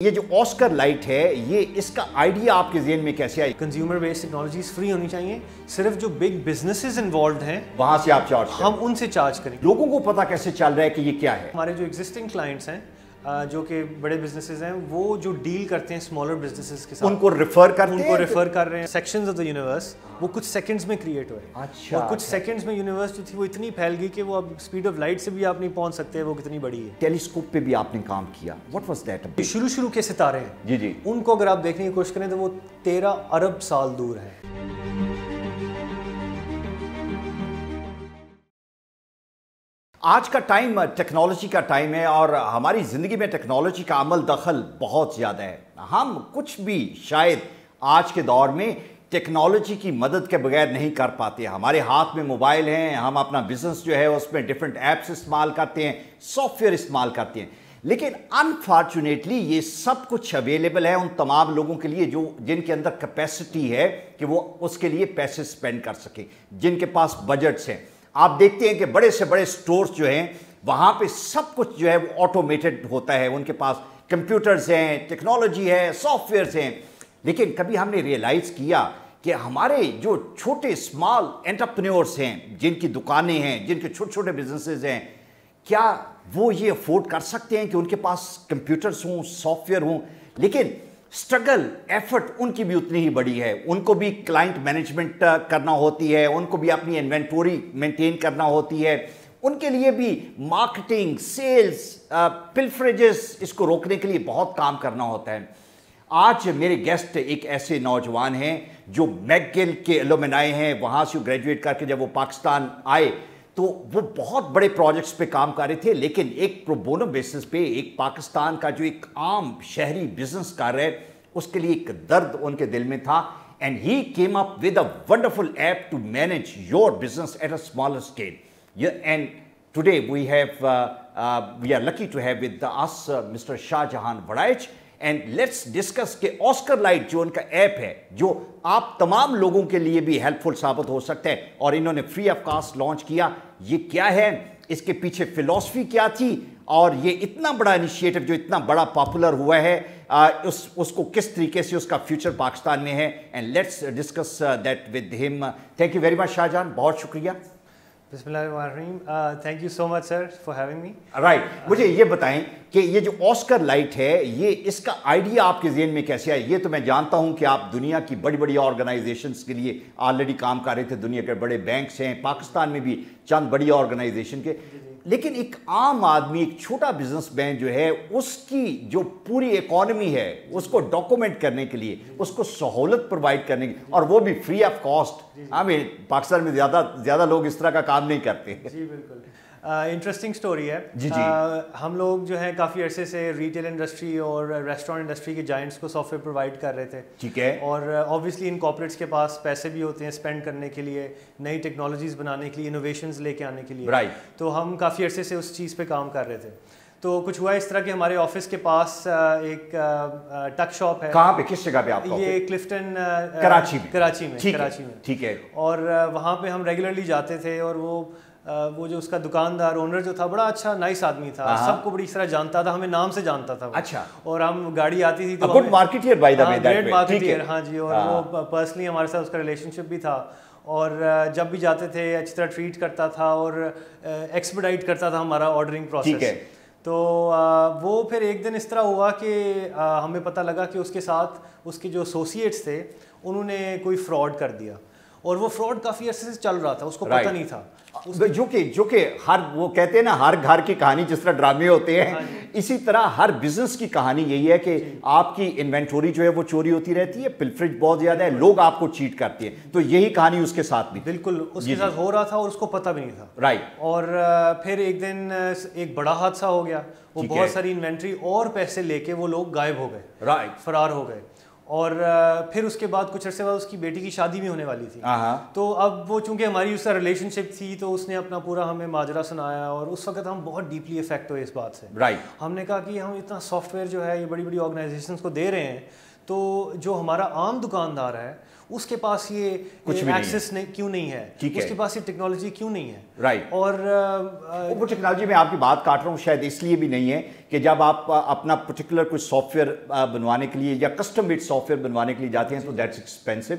یہ جو Oscar light ہے یہ اس کا آئیڈیا آپ کے ذہن میں کیسے آئی؟ کنزیومر بیسڈ ٹیکنالوجیز فری ہونی چاہیے، صرف جو بگ بزنسز انوالوڈ ہیں وہاں سے آپ چارج کریں، ہم ان سے چارج کریں۔ لوگوں کو پتا کیسے چل رہا ہے کہ یہ کیا ہے؟ ہمارے جو ایگزسٹنگ کلائنٹس ہیں جو کہ بڑے بزنسز ہیں، وہ جو ڈیل کرتے ہیں اسمالر بزنسز کے ساتھ، ان کو ریفر کرتے ہیں، ان کو ریفر کر رہے ہیں۔ سیکشنز آف دا یونیورس وہ کچھ سیکنڈز میں کریٹ ہوئے، اچھا، اور کچھ سیکنڈز میں یونیورس جو تھی وہ اتنی پھیل گئی کہ وہ اب اسپیڈ آف لائٹ سے بھی آپ نہیں پہنچ سکتے، وہ کتنی بڑی ہے۔ ٹیلیسکوپ پہ بھی آپ نے کام کیا، واٹ واز دیٹ؟ شروع کے ستارے ہیں جی ان کو اگر آپ دیکھنے کی کوشش کریں تو وہ 13 ارب سال دور ہیں۔ آج کا ٹائم ٹیکنالوجی کا ٹائم ہے اور ہماری زندگی میں ٹیکنالوجی کا عمل دخل بہت زیادہ ہے۔ ہم کچھ بھی شاید آج کے دور میں ٹیکنالوجی کی مدد کے بغیر نہیں کر پاتے۔ ہمارے ہاتھ میں موبائل ہیں، ہم اپنا بزنس جو ہے اس میں ڈیفرنٹ ایپس استعمال کرتے ہیں، سافٹ ویئر استعمال کرتے ہیں، لیکن انفارچونیٹلی یہ سب کچھ اویلیبل ہے ان تمام لوگوں کے لیے جن کے اندر کیپیسٹی ہے کہ وہ اس کے لیے پیسے سپینڈ کر سکیں، جن کے پاس بجٹس ہیں۔ آپ دیکھتے ہیں کہ بڑے سے بڑے سٹورز جو ہیں وہاں پہ سب کچھ جو ہے وہ آٹومیٹڈ ہوتا ہے، ان کے پاس کمپیوٹرز ہیں، ٹیکنالوجی ہے، سافٹ ویئرز ہیں، لیکن کبھی ہم نے ریئلائز کیا کہ ہمارے جو چھوٹے اسمال انٹرپرینیورز ہیں، جن کی دکانیں ہیں، جن کے چھوٹے چھوٹے بزنسز ہیں، کیا وہ یہ افورڈ کر سکتے ہیں کہ ان کے پاس کمپیوٹرز ہوں، سافٹ ویئر ہوں؟ لیکن سٹرگل ایفرٹ ان کی بھی اتنی ہی بڑی ہے، ان کو بھی کلائنٹ مینجمنٹ کرنا ہوتی ہے، ان کو بھی اپنی انوینٹوری مینٹین کرنا ہوتی ہے، ان کے لیے بھی مارکیٹنگ، سیلز، پلفریجز اس کو روکنے کے لیے بہت کام کرنا ہوتا ہے۔ آج میرے گیسٹ ایک ایسے نوجوان ہیں جو میک گل کے الومنائی ہیں، وہاں سے گریجویٹ کر کے جب وہ پاکستان آئے تو وہ بہت بڑے پروجیکٹس پہ کام کر رہے تھے، لیکن ایک پرو بونو بیسس پہ ایک پاکستان کا جو ایک عام شہری بزنس کر رہے اس کے لیے ایک درد ان کے دل میں تھا، and he came up with a wonderful app to manage your business at a smaller scale, and today we are lucky to have with us mister Shah Jahan Warraich, and let's discuss کہ آسکر لائٹ جو ان کا ایپ ہے جو آپ تمام لوگوں کے لیے بھی ہیلپ فل ثابت ہو سکتا ہے اور انہوں نے فری آف کاسٹ لانچ کیا، یہ کیا ہے، اس کے پیچھے فلسفی کیا تھی، اور یہ اتنا بڑا انیشیٹو جو اتنا بڑا پاپولر ہوا ہے اس کو کس طریقے سے اس کا فیوچر پاکستان میں ہے، and let's discuss that with ہم۔ Thank you very much Shah Jahan, بہت شکریہ۔ بسم اللہ الرحمن الرحیم، thank you so much sir for having me. Right, مجھے یہ بتائیں کہ یہ جو آسکر لائٹ ہے یہ اس کا آئیڈیا آپ کے ذہن میں کیسے آیا؟ یہ تو میں جانتا ہوں کہ آپ دنیا کی بڑی بڑی آرگنائزیشنز کے لیے آلریڈی کام کر رہے تھے، دنیا کے بڑے بینکس ہیں، پاکستان میں بھی چند بڑی آرگنائزیشن کے، لیکن ایک عام آدمی، ایک چھوٹا بزنس مین جو ہے اس کی جو پوری اکانومی ہے اس کو ڈاکومنٹ کرنے کے لیے، اس کو سہولت پرووائڈ کرنے کی، اور وہ بھی فری آف کاسٹ، ہمیں پاکستان میں زیادہ لوگ اس طرح کا کام نہیں کرتے۔ جی بالکل، انٹرسٹنگ سٹوری ہے۔ جی ہم لوگ جو ہے کافی عرصے سے ریٹیل انڈسٹری اور ریسٹورینٹ انڈسٹری کے جائنٹس کو سافٹ ویئر پرووائڈ کر رہے تھے، ٹھیک ہے، اور آبویسلی ان کارپوریٹس کے پاس پیسے بھی ہوتے ہیں اسپینڈ کرنے کے لیے، نئی ٹیکنالوجیز بنانے کے لیے، انوویشنز لے کے آنے کے لیے، تو ہم کافی عرصے سے اس چیز پہ کام کر رہے تھے۔ تو کچھ ہوا اس طرح کہ ہمارے آفس کے پاس ایک ٹک شاپ ہے۔ کہاں پہ، کس جگہ پہ آپ کا؟ یہ کلفٹن، کراچی میں، ٹھیک ہے، اور وہاں پہ ہم ریگولرلی جاتے تھے، اور وہ جو اس کا دکاندار اونر جو تھا بڑا اچھا نائس آدمی تھا، سب کو بڑی طرح جانتا تھا، ہمیں نام سے جانتا تھا، اچھا، اور ہم گاڑی آتی تھی تو good marketer by the way, great marketer, ہاں جی، اور وہ پرسنلی ہمارے ساتھ اس کا ریلیشن شپ بھی تھا، اور جب بھی جاتے تھے اچھی طرح ٹریٹ کرتا تھا اور ایکسپیڈائٹ کرتا تھا ہمارا آرڈرنگ پروسیس۔ تو وہ پھر ایک دن اس طرح ہوا کہ ہمیں پتہ لگا کہ اس کے ساتھ اس کے جو ایسوسیٹس تھے انہوں نے کوئی فراڈ کر دیا، اور وہ فراڈ کافی عرصے سے چل رہا تھا، اس کو پتہ نہیں تھا، جو کہ ہر وہ کہتے ہیں نا ہر گھر کی کہانی جس طرح ڈرامے ہوتے ہیں، اسی طرح ہر بزنس کی کہانی یہی ہے کہ آپ کی انوینٹوری جو ہے وہ چوری ہوتی رہتی ہے، پلفریج بہت زیادہ ہے، لوگ آپ کو چیٹ کرتے ہیں، تو یہی کہانی اس کے ساتھ بھی بالکل اس کے ساتھ ہو رہا تھا، اور اس کو پتہ بھی نہیں تھا، رائٹ۔ اور پھر ایک دن ایک بڑا حادثہ ہو گیا، وہ بہت ساری انوینٹری اور پیسے لے کے وہ لوگ غائب ہو گئے، رائٹ، فرار ہو گئے، اور پھر اس کے بعد کچھ عرصے بعد اس کی بیٹی کی شادی بھی ہونے والی تھی، تو اب وہ چونکہ ہماری اس کا ریلیشن شپ تھی تو اس نے اپنا پورا ہمیں ماجرا سنایا، اور اس وقت ہم بہت ڈیپلی افیکٹ ہوئے اس بات سے، ہم نے کہا کہ ہم اتنا سافٹ ویئر جو ہے یہ بڑی بڑی آرگنائزیشنس کو دے رہے ہیں، تو جو ہمارا عام دکاندار ہے اس کے پاس یہ ایکسیس کیوں نہیں ہے, اس کے پاس یہ ٹیکنالوجی کیوں نہیں ہے. رائٹ. اور وہ ٹیکنالوجی میں آپ کی بات کاٹ رہا ہوں شاید اس لیے بھی نہیں ہے کہ جب آپ اپنا پرٹیکولر کوئی سافٹ ویئر بنوانے کے لیے یا کسٹم میڈ سافٹ ویئر بنوانے کے لیے جاتے ہیں تو دیٹس ایکسپینسو.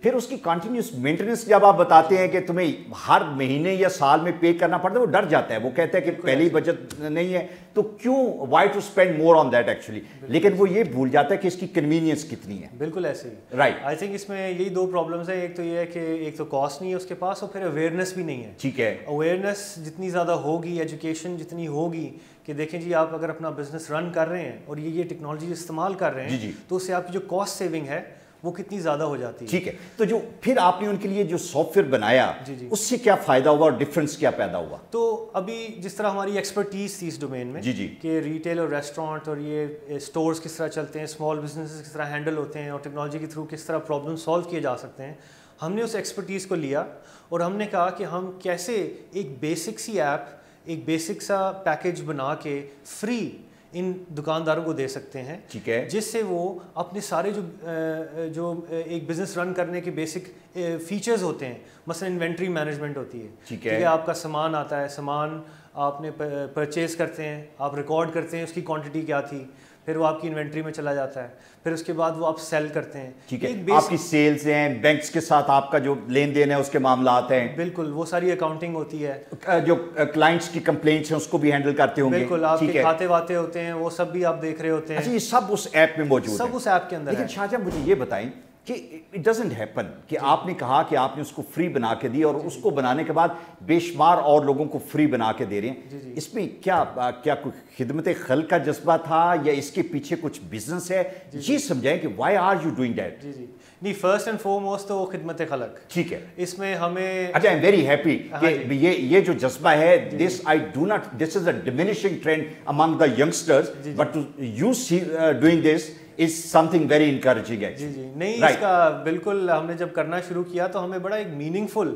پھر اس کی کنٹینیوس مینٹیننس جب آپ بتاتے ہیں کہ تمہیں ہر مہینے یا سال میں پے کرنا پڑتا ہے, وہ ڈر جاتا ہے, وہ کہتا ہے کہ پہلی بجٹ نہیں ہے تو کیوں, why to spend more on that actually. لیکن وہ یہ بھول جاتا ہے کہ اس کی کنوینئنس کتنی ہے. بالکل ایسے ہی. رائٹ. آئی تھنک اس میں یہی 2 پرابلمس ہیں. ایک تو یہ ہے کہ ایک تو کاسٹ نہیں ہے اس کے پاس, اور پھر اویئرنیس بھی نہیں ہے. ٹھیک ہے. اویئرنیس جتنی زیادہ ہوگی, ایجوکیشن جتنی ہوگی کہ دیکھیں جی آپ اگر اپنا بزنس رن کر رہے ہیں اور یہ ٹیکنالوجی استعمال کر رہے ہیں تو اس سے آپ کی جو کاسٹ سیونگ ہے وہ کتنی زیادہ ہو جاتی ہے. ٹھیک ہے. تو جو پھر آپ نے ان کے لیے جو سافٹ ویئر بنایا اس سے کیا فائدہ ہوا اور ڈفرینس کیا پیدا ہوا؟ تو ابھی جس طرح ہماری ایکسپرٹیز تھی اس ڈومین میں کہ ریٹیل اور ریسٹورانٹ اور یہ اسٹورز کس طرح چلتے ہیں, اسمال بزنسز کس طرح ہینڈل ہوتے ہیں اور ٹیکنالوجی کے تھرو کس طرح پرابلم سالو کیے جا سکتے ہیں, ہم نے اس ایکسپرٹیز کو لیا اور ہم نے کہا کہ ہم کیسے ایک بیسک سی ایپ, ایک بیسک سا پیکیج بنا کے فری ان دکانداروں کو دے سکتے ہیں, ٹھیک ہے, جس سے وہ اپنے سارے جو ایک بزنس رن کرنے کے بیسک فیچرز ہوتے ہیں, مثلا انوینٹری مینجمنٹ ہوتی ہے, ٹھیک ہے, آپ کا سامان آتا ہے, سامان آپ نے پرچیز کرتے ہیں, آپ ریکارڈ کرتے ہیں اس کی کوانٹٹی کیا تھی, پھر وہ آپ کی انوینٹری میں چلا جاتا ہے, پھر اس کے بعد وہ آپ سیل کرتے ہیں. ٹھیک ہے, آپ کی سیلز ہیں, بینکس کے ساتھ آپ کا جو لین دین ہے اس کے معاملات ہیں, بالکل وہ ساری اکاؤنٹنگ ہوتی ہے, جو کلائنٹس کی کمپلینٹس ہیں اس کو بھی ہینڈل کرتے ہوں گے, بالکل آپ کے کھاتے واتے ہوتے ہیں وہ سب بھی آپ دیکھ رہے ہوتے ہیں. اچھا, یہ سب اس ایپ میں موجود ہے, سب اس ایپ کے اندر ہے. لیکن شاہ جہاں مجھے یہ بتائیں کہ اٹ ڈزنٹ ہیپن کہ آپ نے کہا کہ آپ نے اس کو فری بنا کے دی اور اس کو بنانے کے بعد بے شمار اور لوگوں کو فری بنا کے دے رہے ہیں, اس میں کیا کوئی خدمت خلق کا جذبہ تھا یا اس کے پیچھے کچھ بزنس ہے؟ یہ سمجھائیں کہ why are you doing that. نہیں, فرسٹ اینڈ فارموسٹ تو خدمت خلق. ٹھیک ہے, اس میں ہمیں اچھا, آئی ایم ویری ہیپی کہ یہ جو جذبہ ہے, this I do not, this is a diminishing trend among the youngsters, but you see doing this is something very encouraging ہے. جی نہیں, اس کا بالکل ہم نے جب کرنا شروع کیا تو ہمیں بڑا ایک میننگ فل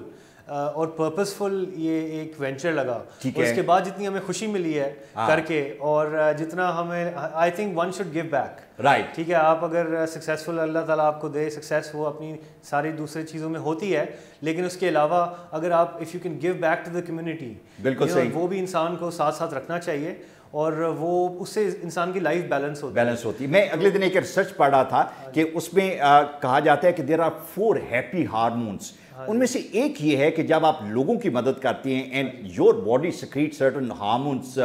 اور پرپسفل یہ ایک وینچر لگا, اور اس کے بعد جتنی ہمیں خوشی ملی ہے کر کے, اور جتنا ہمیں I think one should give back. Right. ٹھیک ہے, آپ اگر سکسیزفل, اللہ تعالیٰ آپ کو دے سکسیس, وہ اپنی ساری دوسری چیزوں میں ہوتی ہے, لیکن اس کے علاوہ اگر آپ if you can give back to the community, بالکل صحیح, وہ بھی انسان کو ساتھ ساتھ رکھنا چاہیے, اور وہ اس سے انسان کی لائف بیلنس ہوتی ہے. میں اگلے دن ایک ریسرچ پڑھ رہا تھا کہ اس میں کہا جاتا ہے کہ دیر آر 4 ہیپی ہارمونس, ان میں سے ایک یہ ہے کہ جب آپ لوگوں کی مدد کرتے ہیں and your body secrete certain hormones,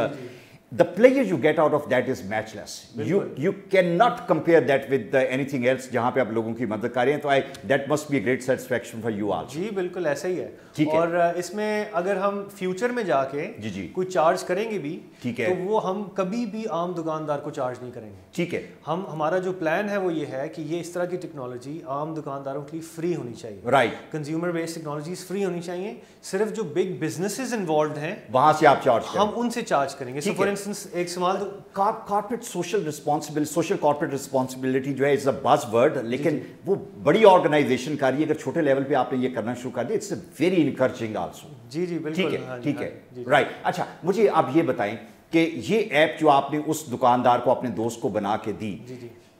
the pleasure you get out of that is matchless. You cannot compare that with anything else جہاں پہ آپ لوگوں کی مدد کر رہے ہیں, تو that must be a great satisfaction for you also. جی بالکل ایسا ہی ہے. اور اس میں اگر ہم فیوچر میں جا کے کوئی چارج کریں گے بھی تو وہ ہم کبھی بھی عام دکاندار کو چارج نہیں کریں گے. ٹھیک ہے, ہمارا جو پلان ہے وہ یہ ہے کہ یہ اس طرح کی ٹیکنالوجی عام دکانداروں کے لیے فری ہونی چاہیے. Right. Consumer based technologies free ہونی چاہیے, صرف جو بگ بزنسز انوالوڈ ہیں وہاں سے آپ چارج کریں, ہم ان سے چارج کریں گے. فار انسٹنس ایک سوال, کارپوریٹ سوشل کارپوریٹ رسپانسبلٹی جو ہے از اے بز ورڈ, لیکن وہ بڑی آرگنائزیشن کر رہی ہے, اگر چھوٹے لیول پہ آپ نے یہ کرنا شروع کر دیا, it's a very encouraging also. جی بالکل, ٹھیک ہے, رائٹ. اچھا, مجھے آپ یہ بتائیں کہ یہ ایپ جو آپ نے اس دکاندار کو, اپنے دوست کو بنا کے دی,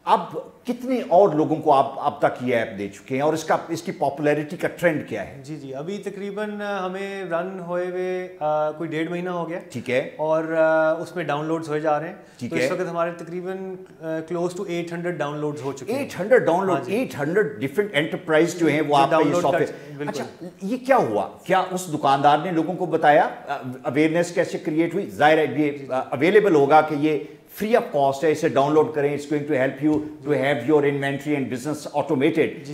اب کتنے اور لوگوں کو آپ اب تک یہ ایپ دے چکے ہیں, اور اس کی پاپولیرٹی کا ٹرینڈ کیا ہے؟ جی ابھی تقریباً ہمیں رن ہوئے ہوئے کوئی 1.5 مہینہ ہو گیا. ٹھیک ہے, اور اس میں ڈاؤن لوڈز ہوئے جا رہے ہیں. تو اس وقت ہمارے تقریباً کلوز ٹو 800 ڈاؤن لوڈز ہو چکے ہیں. 800 ڈاؤن لوڈ, 800 ڈفرینٹ انٹرپرائز جو ہیں وہ آپ کا یہ سافٹ ویئر. اچھا, یہ کیا ہوا, کیا اس دکاندار نے لوگوں کو بتایا, اویئرنیس کیسے کریٹ ہوئی؟ ظاہر ہے یہ اویلیبل ہوگا کہ یہ فری آف کاسٹ ہے, اسے ڈاؤن لوڈ کریں, it's going to help you to have your inventory and business automated.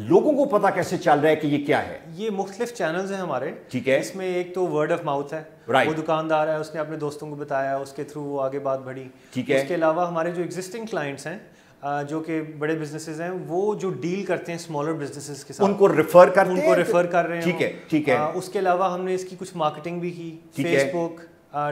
لوگوں کو پتا کیسے چل رہا ہے کہ یہ کیا ہے؟ یہ مختلف چینلز ہیں ہمارے. ٹھیک ہے, اس میں ایک تو ورڈ آف ماؤتھ ہے, وہ دکاندار ہے, اس نے اپنے دوستوں کو بتایا, اس کے تھرو وہ آگے بات بڑھی. ٹھیک ہے, اس کے علاوہ ہمارے جو ایگزسٹنگ کلائنٹس ہیں جو کہ بڑے بزنسز ہیں, وہ جو ڈیل کرتے ہیں اسمالر بزنسز کے ساتھ, ان کو ریفر کر رہے ہیں. ٹھیک ہے. اس کے علاوہ ہم نے اس کی کچھ مارکیٹنگ بھی کی, فیس بک,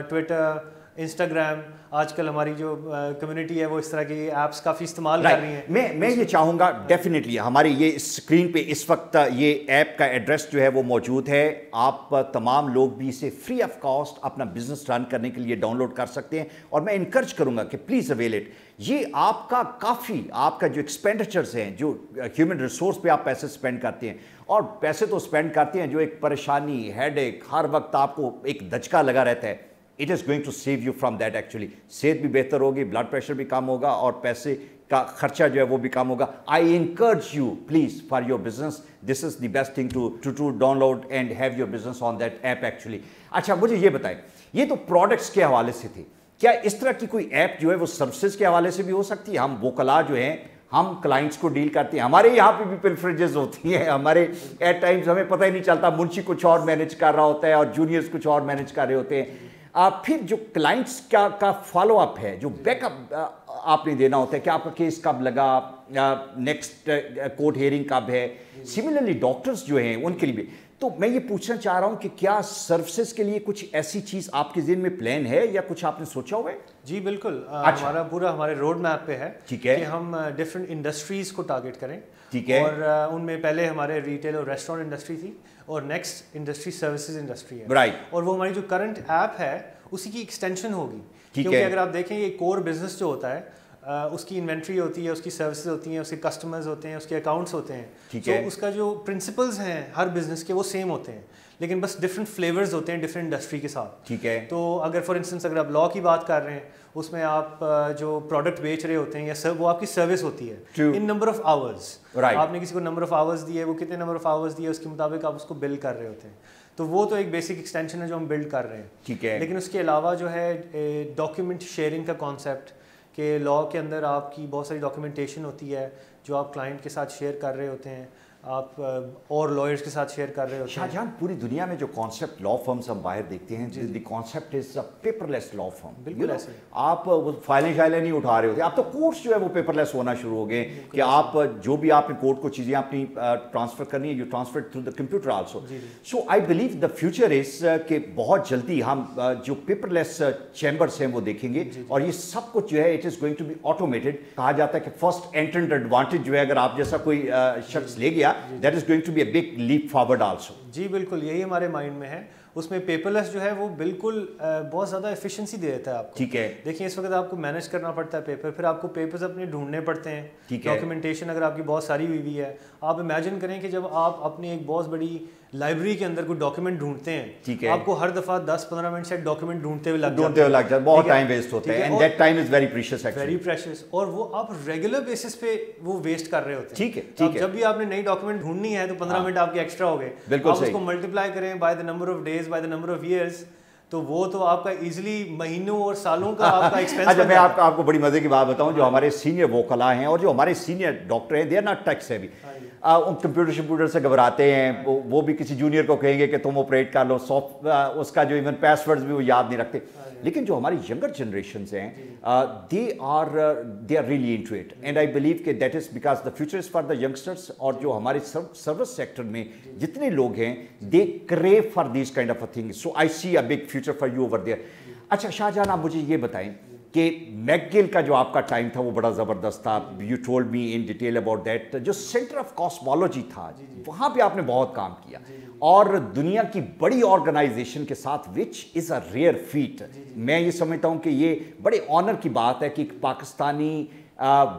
ٹویٹر, انسٹاگرام، آج کل ہماری جو کمیونٹی ہے وہ اس طرح کی ایپس کافی استعمال کر رہی ہیں. میں یہ چاہوں گا ڈیفینیٹلی ہماری یہ اسکرین پہ اس وقت یہ ایپ کا ایڈریس جو ہے وہ موجود ہے. آپ تمام لوگ بھی اسے فری آف کاسٹ اپنا بزنس رن کرنے کے لیے ڈاؤن لوڈ کر سکتے ہیں, اور میں انکریج کروں گا کہ پلیز اویل اٹ. یہ آپ کا کافی آپ کا جو ایکسپینڈیچرز ہیں, جو ہیومن ریسورس پہ آپ پیسے اسپینڈ کرتے ہیں, اور پیسے تو اسپینڈ کرتے ہیں جو ایک پریشانی, ہیڈ ایک, ہر وقت آپ کو ایک دھچکا لگا رہتا ہے, it is going to save you from that. Actually صحت بھی بہتر ہوگی, بلڈ پریشر بھی کم ہوگا, اور پیسے کا خرچہ جو ہے وہ بھی کم ہوگا. I encourage you please for your business, this is the best thing to download and have your business on that app actually. اچھا مجھے یہ بتائیں, یہ تو پروڈکٹس کے حوالے سے تھی, کیا اس طرح کی کوئی ایپ جو ہے وہ سروسز کے حوالے سے بھی ہو سکتی ہے؟ ہم وکلاء جو ہیں, ہم کلائنٹس کو ڈیل کرتے ہیں, ہمارے یہاں پہ بھی پلفریجز ہوتی ہیں, ہمارے ایٹ ٹائمز ہمیں پتہ ہی نہیں چلتا, منشی کچھ اور مینیج کر رہا ہوتا ہے اور جونیئرز کچھ اور مینیج کر رہے ہوتے ہیں. پھر جو کلائنٹس کا فالو اپ ہے, جو بیک اپ آپ نے دینا ہوتا ہے کہ آپ کا کیس کب لگا, نیکسٹ کورٹ ہیئرنگ کب ہے, سملرلی ڈاکٹرز جو ہیں ان کے لیے بھی. تو میں یہ پوچھنا چاہ رہا ہوں کہ کیا سروسز کے لیے کچھ ایسی چیز آپ کے ذہن میں پلان ہے یا کچھ آپ نے سوچا ہوا ہے؟ جی بالکل, ہمارا پورا ہمارے روڈ میپ پہ ہے کہ ہم ڈفرینٹ انڈسٹریز کو ٹارگٹ کریں. ٹھیک ہے, اور ان میں پہلے ہمارے ریٹیل اور ریسٹورینٹ انڈسٹری تھی, اور نیکسٹ انڈسٹری سروسز انڈسٹری ہے. رائٹ, اور وہ ہماری جو کرنٹ ایپ ہے اسی کی ایکسٹینشن ہوگی. کیونکہ اگر آپ دیکھیں یہ کور بزنس جو ہوتا ہے اس کی انوینٹری ہوتی ہے, اس کی سروسز ہوتی ہیں, اس کے کسٹمرز ہوتے ہیں, اس کے اکاؤنٹس ہوتے ہیں, تو اس کا جو پرنسپلز ہیں ہر بزنس کے وہ سیم ہوتے ہیں, لیکن بس ڈفرینٹ فلیورز ہوتے ہیں ڈفرینٹ انڈسٹری کے ساتھ. ٹھیک ہے, تو اگر فار انسٹنس اگر آپ لا کی بات کر رہے ہیں, اس میں آپ جو پروڈکٹ بیچ رہے ہوتے ہیں یا وہ آپ کی سروس ہوتی ہے ان نمبر آف آورز. آپ نے کسی کو نمبر آف آورز دیے, وہ کتنے نمبر آف آورز دیے, اس کے مطابق آپ اس کو بل کر رہے ہوتے ہیں. تو وہ تو ایک بیسک ایکسٹینشن ہے جو ہم بلڈ کر رہے ہیں. ٹھیک ہے, لیکن اس کے علاوہ جو ہے ڈاکیومنٹ شیئرنگ کا کانسیپٹ, کہ لا کے اندر آپ کی بہت ساری ڈاکیومنٹیشن ہوتی ہے جو آپ کلائنٹ کے ساتھ شیئر کر رہے ہوتے ہیں, آپ اور لائرز کے ساتھ شیئر کر رہے ہوتے ہیں. شاہ جہاں پوری دنیا میں جو کانسیپٹ لا فرمز ہم باہر دیکھتے ہیں, the concept is a paper لیس لا فرم. بالکل ایسے آپ فائلیں نہیں اٹھا رہے ہوتے, آپ تو کورٹس جو ہے وہ پیپر لیس ہونا شروع ہو گئے کہ آپ جو بھی آپ نے کورٹ کو چیزیں اپنی ٹرانسفر کرنی ہے, you transfer through the computer also. So I believe the future از کہ بہت جلدی ہم جو پیپر لیس چیمبرس ہیں وہ دیکھیں گے, اور یہ سب کچھ جو ہے it is going to be automated. کہا جاتا ہے کہ فرسٹ اینٹرنٹ ایڈوانٹیج جو ہے اگر آپ جیسا کوئی شخص لے گیا, that is going to be a big leap forward also. جی بالکل, یہی ہمارے مائنڈ میں ہے. اس میں پیپر لیس جو ہے وہ بالکل بہت زیادہ ایفیشنسی دے دیتا ہے آپ کو. ٹھیک ہے, دیکھیں اس وقت آپ کو مینیج کرنا پڑتا ہے پیپر, پھر آپ کو پیپرز اپنے ڈھونڈنے پڑتے ہیں. ڈاکیومنٹیشن اگر آپ کی بہت ساری ہوئی ہوئی ہے, آپ امیجن کریں کہ جب آپ اپنی ایک بہت بڑی لائبریری کے اندر کوئی ڈاکیومنٹ ڈھونڈتے ہیں, آپ کو ہر دفعہ 10-15 منٹ سے ڈاکیومنٹ ڈھونڈتے ہوئے لگ جاتا ہے, بہت ٹائم ویسٹ ہوتا ہے, and that time is very precious actually, very precious, اور وہ آپ ریگولر بیسس پہ وہ ویسٹ کر رہے ہوتے ہیں. ٹھیک ہے, جب بھی آپ نے نئی ڈاکیومنٹ ڈھونڈنی ہے تو 15 منٹ آپ کے ایکسٹرا ہو گئے. آپ اس کو ملٹیپلائی کریں by the number of days, by the number of years, تو وہ تو آپ کا ایزیلی مہینوں اور سالوں کا آپ کا ایکسپینس. اچھا, میں آپ کو بڑی مزے کی بات بتاؤں, جو ہمارے سینئر وکلاء ہیں اور جو ہمارے سینئر ڈاکٹر ہیں, they are not tech savvy. Computer سے گھبراتے ہیں, وہ بھی کسی جونیئر کو کہیں گے کہ تم آپریٹ کر لو, اس کا جو ایون پاس ورڈز بھی وہ یاد نہیں رکھتے. لیکن جو ہماری ینگر جنریشنز ہیں, they are really into it, and I believe کہ that is because the future is for the youngsters. اور جو ہمارے سروس سیکٹر میں جتنے لوگ ہیں, they crave for these kind of a thing. So I see a big future for you over there. اچھا شاہ جہاں, آپ مجھے یہ بتائیں کہ میک گل کا جو آپ کا ٹائم تھا وہ بڑا زبردست تھا. You told me in detail about that. جو سینٹر آف کاسمالوجی تھا, وہاں پہ آپ نے بہت کام کیا, اور دنیا کی بڑی آرگنائزیشن کے ساتھ, وچ از اے ریئر فیٹ. میں یہ سمجھتا ہوں کہ یہ بڑے آنر کی بات ہے کہ ایک Pakistani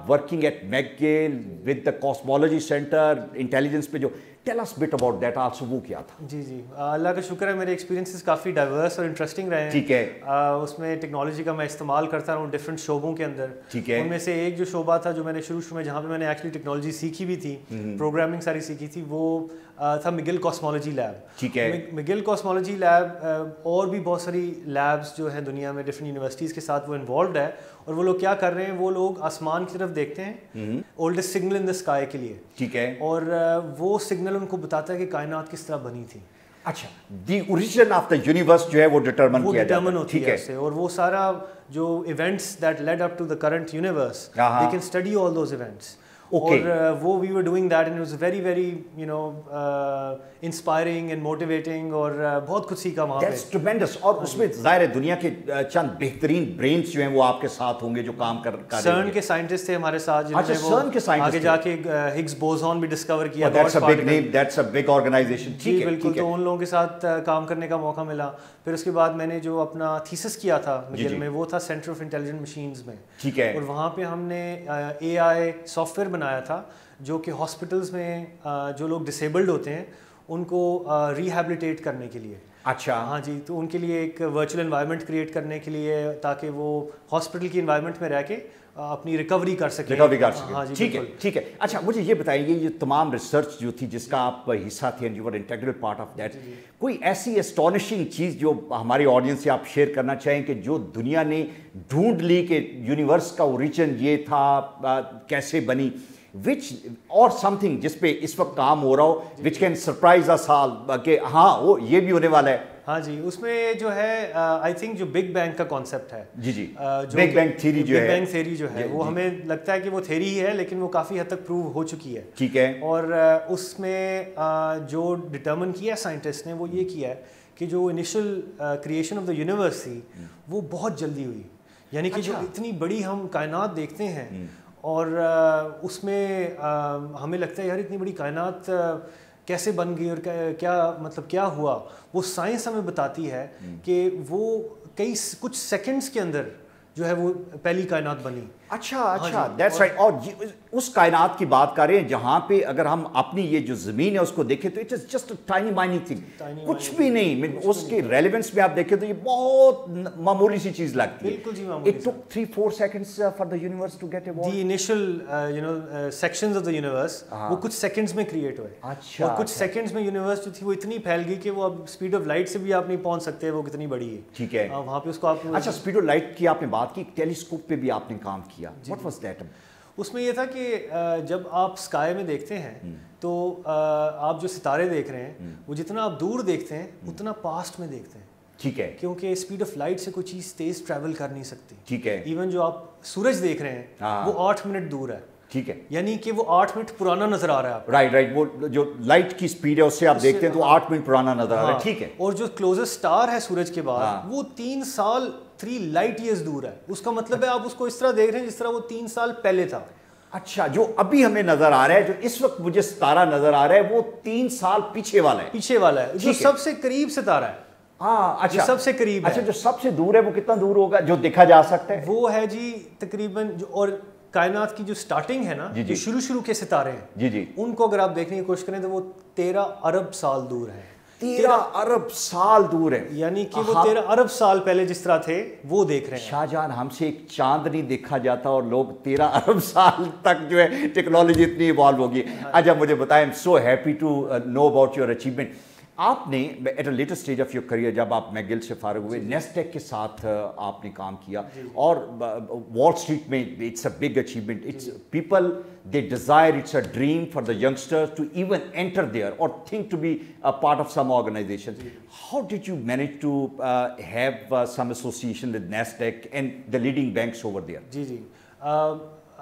working at McGill with the cosmology centre intelligence پہ جو tell us bit about that also, وہ کیا تھا؟ جی جی, اللہ کا شکر ہے میرے ایکسپیرینسز کافی ڈائیورس اور انٹرسٹنگ رہے ہیں. ٹھیک ہے, اس میں ٹیکنالوجی کا میں استعمال کرتا رہا ہوں ڈفرینٹ شعبوں کے اندر. ٹھیک ہے, ان میں سے ایک جو شعبہ تھا جو میں نے شروع میں جہاں پہ میں نے ایکچولی ٹیکنالوجی سیکھی بھی تھی, پروگرامنگ ساری سیکھی تھی, وہ تھا مگل کاسمالوجی لیب. ٹھیک ہے, مگل کاسمالوجی لیب اور بھی بہت ساری لیبس جو ہیں دنیا میں ڈفرینٹ یونیورسٹیز کے ساتھ وہ انوالوڈ ہے. اور وہ لوگ کیا کر رہے ہیں, وہ لوگ آسمان کی طرف دیکھتے ہیں oldest signal in the sky کے لیے. ٹھیک ہے, اور وہ سگنل ان کو بتاتا ہے کہ کائنات کس طرح بنی تھی. اچھا, the origin of the universe جو ہے وہ ڈٹرمن کیا جاتا ہے. ٹھیک ہے, اور وہ سارا جو events that lead up to the current universe, they can study all those events. اور وہ we were doing that and it was very very inspiring and motivating, اور بہت کچھ سیکھا وہاں پہ. اور اس میں ظاہر ہے دنیا کے چند بہترین برینز جو ہیں وہ آپ کے ساتھ ہوں گے جو کام کر رہے ہیں. سرن کے سائنٹسٹ تھے ہمارے ساتھ, جنہوں نے وہ آگے جا کے ہگز بوزون بھی ڈسکور کیا. That's a big organization. جی بالکل, تو ان لوگوں کے ساتھ کام کرنے کا موقع ملا. پھر اس کے بعد میں نے جو اپنا تھیسس کیا تھا مگل میں, وہ تھا سینٹر آف انٹیلیجنٹ مشینز میں. ٹھیک ہے. اور وہاں پہ ہم نے اے آئی سافٹ ویئر بنایا تھا جو کہ ہاسپٹلس میں جو لوگ ڈسیبلڈ ہوتے ہیں ان کو ریہیبلیٹیٹ کرنے کے لیے. اچھا. ہاں جی, تو ان کے لیے ایک ورچوئل انوائرمنٹ کریٹ کرنے کے لیے تاکہ وہ ہاسپٹل کی انوائرمنٹ میں رہ کے اپنی ریکوری کر سکیں. ہاں جی, ٹھیک ہے. اچھا مجھے یہ بتائیے, یہ تمام ریسرچ جو تھی جس کا آپ حصہ تھے, and you were integral part of that, کوئی ایسی اسٹانشنگ چیز جو ہماری آڈینس سے آپ شیئر کرنا چاہیں کہ جو دنیا نے ڈھونڈ لی کہ یونیورس کا اوریجن یہ تھا, کیسے بنی, وچ اور سم تھنگ جس پہ اس وقت کام ہو رہا ہو وچ کین سرپرائز اس آل کہ ہاں وہ یہ بھی ہونے والا ہے. ہاں جی, اس میں جو ہے آئی تھنک جو بگ بینگ کا کانسیپٹ ہے, جی بگ بینگ تھیوری جو ہے, بگ بینگ تھیوری جو ہے وہ ہمیں لگتا ہے کہ وہ تھیوری ہی ہے لیکن وہ کافی حد تک پروو ہو چکی ہے. ٹھیک ہے. اور اس میں جو ڈٹرمن کیا سائنٹسٹ نے وہ یہ کیا ہے کہ جو initial creation of the universe تھی وہ بہت جلدی ہوئی. یعنی کہ جو اتنی بڑی ہم کائنات دیکھتے ہیں اور اس میں ہمیں لگتا ہے یار اتنی بڑی کائنات کیسے بن گئی اور کیا مطلب کیا ہوا, وہ سائنس ہمیں بتاتی ہے کہ وہ کچھ سیکنڈز کے اندر جو ہے وہ پہلی کائنات بنی. اچھا دیٹس رائٹ. اور اس کائنات کی بات کر رہے ہیں جہاں پہ اگر ہم اپنی یہ جو زمین ہے اس کو دیکھیں تو it is just a tiny miny thing, کچھ بھی نہیں. اس کے ریلیونس میں آپ دیکھیں تو یہ بہت معمولی سی چیز لگتی ہے. بالکل جی معمولی. It took 3-4 seconds for the universe to get evolved. The initial sections of the universe وہ کچھ سیکنڈز میں کریٹ ہوئے. اچھا. اور کچھ سیکنڈز میں یونیورس جو تھی وہ اتنی پھیل گئی کہ وہ اب اسپیڈ آف لائٹ سے بھی آپ نہیں پہنچ سکتے وہ کتنی بڑی ہے. ٹھیک ہے. وہاں پہ اس کو آپ. اچھا اسپیڈ آف لائٹ کی آپ نے بات کی, ٹیلیسکوپ پہ بھی آپ نے کام کیا. What was that? اس میں یہ تھا کہ جب آپ اسکائی میں دیکھتے ہیں تو آپ جو ستارے دیکھ رہے ہیں وہ جتنا آپ دور دیکھتے ہیں اتنا پاسٹ میں دیکھتے ہیں. ٹھیک ہے. کیونکہ اسپیڈ آف لائٹ سے کوئی چیز تیز ٹریول کر نہیں سکتی. ٹھیک ہے. ایون جو آپ سورج دیکھ رہے ہیں وہ 8 منٹ دور ہے. ٹھیک ہے. یعنی کہ وہ 8 منٹ پرانا نظر آ رہا ہے آپ. رائٹ. وہ جو لائٹ کی اسپیڈ ہے اس سے آپ دیکھتے ہیں تو 8 منٹ پرانا نظر آ رہا ہے. ٹھیک ہے. اور جو کلوزسٹ اسٹار ہے سورج کے بعد وہ 3 سال 3 لائٹ ایئرز دور ہے. اس کا مطلب ہے آپ اس کو اس طرح دیکھ رہے ہیں جس طرح وہ 3 سال پہلے تھا. اچھا, جو ابھی ہمیں نظر آ رہا ہے, جو اس وقت مجھے ستارہ نظر آ رہا ہے وہ 3 سال پیچھے والا ہے. جو سب سے قریب ستارہ ہے. اچھا, سب سے قریب. اچھا, جو سب سے دور ہے وہ کتنا دور ہوگا جو دیکھا جا سکتا ہے؟ وہ ہے جی تقریباً اور کائنات کی جو سٹارٹنگ ہے نا, جو شروع کے ستارے ہیں جی ان کو اگر آپ دیکھنے کی کوشش کریں تو وہ 13 ارب سال دور ہیں. 13 ارب سال دور ہے. یعنی کہ وہ 13 ارب سال پہلے جس طرح تھے وہ دیکھ رہے ہیں. شاہ جان, ہم سے ایک چاند نہیں دیکھا جاتا اور لوگ 13 ارب سال تک جو ہے ٹیکنالوجی اتنی ایوالو ہوگی. اچھا مجھے بتائیں, I'm so happy to know about your achievement. آپ نے at a later stage of your career جب آپ میگل سے فارغ ہوئے نیسٹیک کے ساتھ آپ نے کام کیا, اور وال اسٹریٹ میں it's a big achievement. It's people they desire, it's a dream for the youngster to even enter there or think to be part of some organization. How did you manage to have some association with Nasdaq and the leading banks over there? جی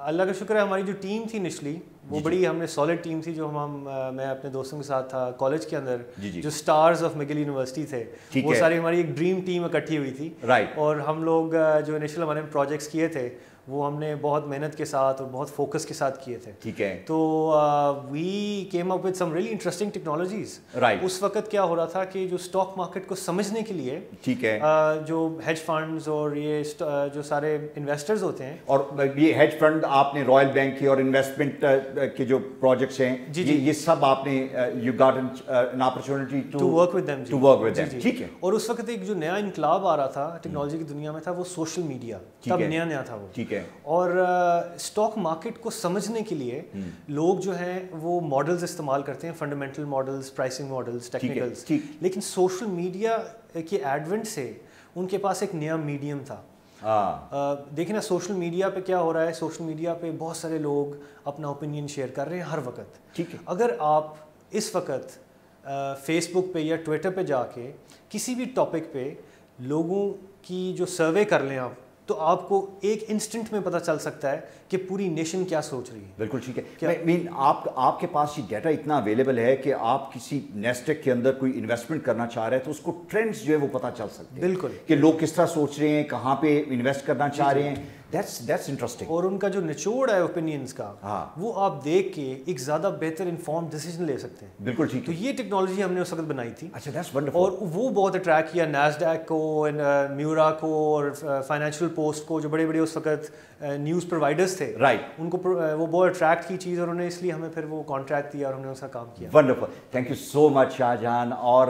اللہ کا شکر ہے, ہماری جو team تھی initially وہ بڑی ہم نے سالڈ ٹیم تھی, جو میں اپنے دوستوں کے ساتھ تھا کالج کے اندر, جو اسٹارز آف مگل یونیورسٹی تھے, وہ ساری ہماری ایک ڈریم ٹیم اکٹھی ہوئی تھی. اور ہم لوگ جو انیشل ہمارے پروجیکٹس کیے تھے وہ ہم نے بہت محنت کے ساتھ اور بہت فوکس کے ساتھ کیے تھے. ٹھیک ہے. تو we came up with some really interesting technologies. اس وقت کیا ہو رہا تھا کہ جو اسٹاک مارکیٹ کو سمجھنے کے لیے, ٹھیک ہے, جو ہیج فنڈز اور یہ جو سارے انویسٹرز ہوتے ہیں, اور یہ ہیج فنڈ آپ نے رائل بینک کی اور انویسٹمنٹ کے جو پروجیکٹس ہیں یہ سب آپ نے you got an opportunity to work with them. ٹھیک ہے. اور اس وقت ایک جو نیا انقلاب آ رہا تھا ٹیکنالوجی کی دنیا میں تھا وہ سوشل میڈیا, تب نیا تھا وہ. ٹھیک ہے. اور اسٹاک مارکیٹ کو سمجھنے کے لیے لوگ جو ہیں وہ ماڈلز استعمال کرتے ہیں, fundamental models, pricing models, technicals. لیکن سوشل میڈیا کے ایڈونٹ سے ان کے پاس ایک نیا میڈیم تھا. دیکھیں نا سوشل میڈیا پہ کیا ہو رہا ہے, سوشل میڈیا پہ بہت سارے لوگ اپنا اوپینین شیئر کر رہے ہیں ہر وقت. ٹھیک ہے. اگر آپ اس وقت فیس بک پہ یا ٹویٹر پہ جا کے کسی بھی ٹاپک پہ لوگوں کی جو سروے کر لیں آپ تو آپ کو ایک انسٹنٹ میں پتہ چل سکتا ہے کہ پوری نیشن کیا سوچ رہی ہے. بالکل ٹھیک ہے. مین آپ کے پاس یہ ڈیٹا اتنا اویلیبل ہے کہ آپ کسی نیسڈیک کے اندر کوئی انویسٹمنٹ کرنا چاہ رہے ہیں تو اس کو ٹرینڈز جو ہے وہ پتہ چل سکتے ہیں. بالکل, کہ لوگ کس طرح سوچ رہے ہیں, کہاں پہ انویسٹ کرنا چاہ رہے ہیں. That's interesting. اور ان کا جو نچوڑ ہے اوپینینز کا, وہ آپ دیکھ کے ایک زیادہ بہتر انفارمڈ ڈیسیجن لے سکتے ہیں. بالکل ٹھیک. تو یہ ٹیکنالوجی ہم نے اس وقت بنائی تھی. اچھا, that's wonderful. اور وہ بہت اٹریکٹ کیا نیسڈیک کو, میورا کو, اور فائنینشیل پوسٹ کو, جو بڑے بڑے اس وقت نیوز پرووائڈرز تھے, رائٹ, ان کو وہ بہت اٹریکٹ کی چیز, اور انہوں نے اس لیے ہمیں پھر وہ کانٹریکٹ دیا اور ہم نے اس کا کام کیا. ونڈرفل, تھینک یو سو مچ شاہ جہان. اور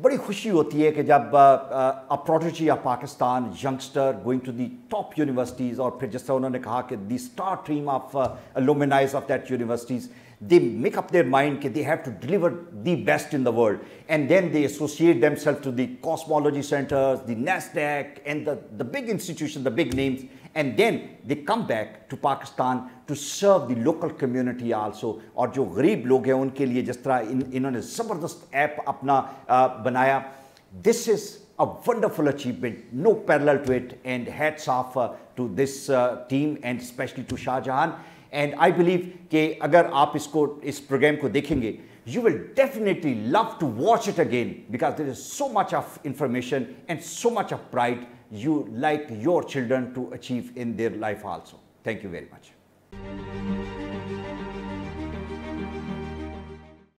بڑی خوشی ہوتی ہے کہ جب a prodigy of Pakistan, youngster going to the top universities, اور پھر جس طرح انہوں نے کہا کہ the star team of alumni of that universities, they make up their mind that they have to deliver the best in the world, and then they associate themselves to the cosmology centers, the NASDAQ, and the big institutions, the big names, and then they come back to Pakistan to serve the local community also. اور جو غریب لوگ ہیں ان کے لیے جس طرح انہوں نے زبردست ایپ اپنا بنایا, this is a wonderful achievement, no parallel to it, and hats off to this team and especially to Shah Jahan. And I believe کہ اگر آپ اس پروگرام کو دیکھیں گے, you will definitely love to watch it again, because there is so much of information and so much of pride you like your children to achieve in their life also. Thank you very much.